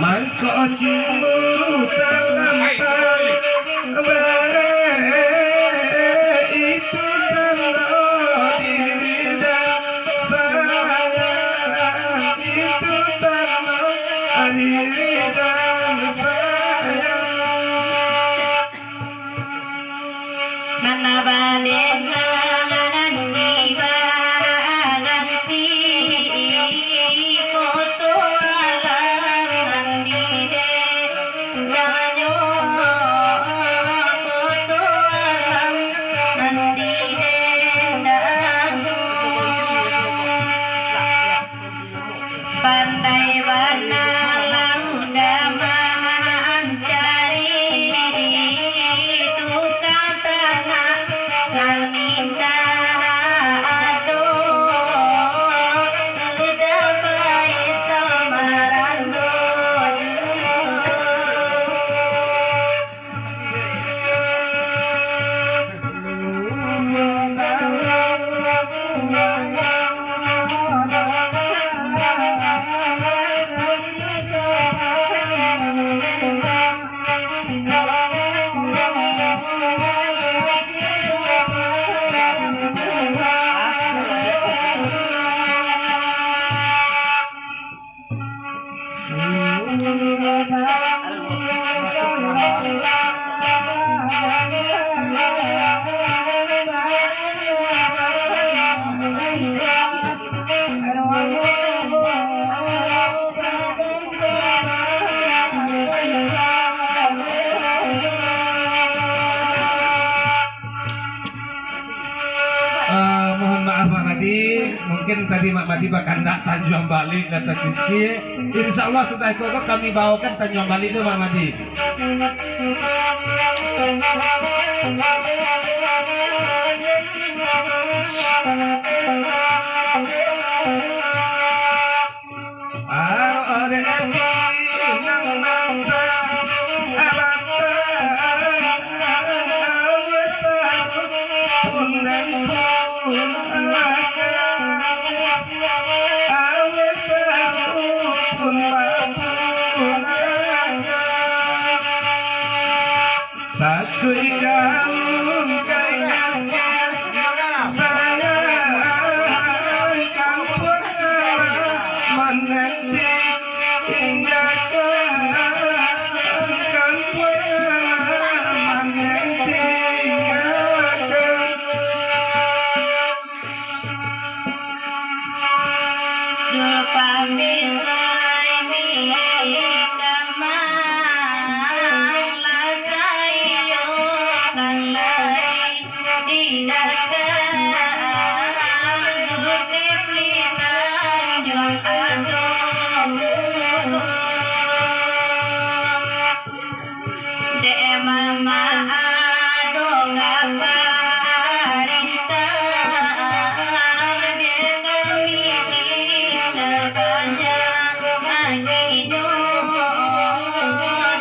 mangko cemburu terlampau itu tanda diri dan sayang itu tanda diri dan sayang nana banena ganti ganti koto alam nandi de janyo koto alam nandi de dangu pandai warna lauda mencari tukang tanah nalinda ado udah baik samarando mohon maaf Mak Madi, mungkin tadi Mak Madi bakal nak Tanjung Balik kata Cici. Insya Allah sudah kok kami bawakan Tanjung Balik itu Mak Madi. Takut gaung kai kasih sayang kampung menanti hingga kampung menanti hingga Jupami sulaimi kamang lasayo kanlai idadang Zulkiflitan juang adong de mama adong aparinta de kami tinggal banyak aginyo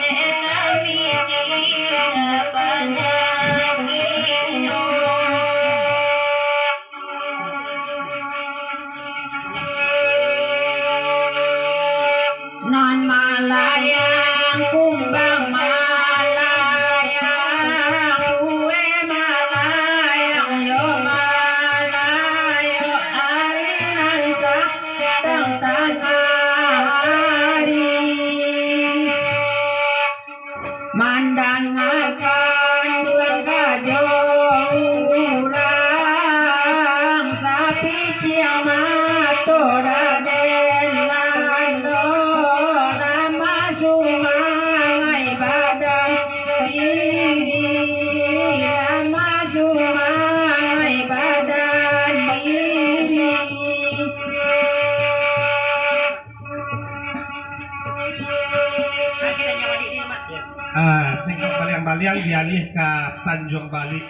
de kami tinggal banyak aginyo non malayang kumbang malayang kue malayang yo malayo arinan sa tang hari mandang akan buang kajorang sapi ciamato daden lando lama sumangai badan diri lama sumangai badan diri Singkong baliang-baliang dialih ke Tanjung Balik.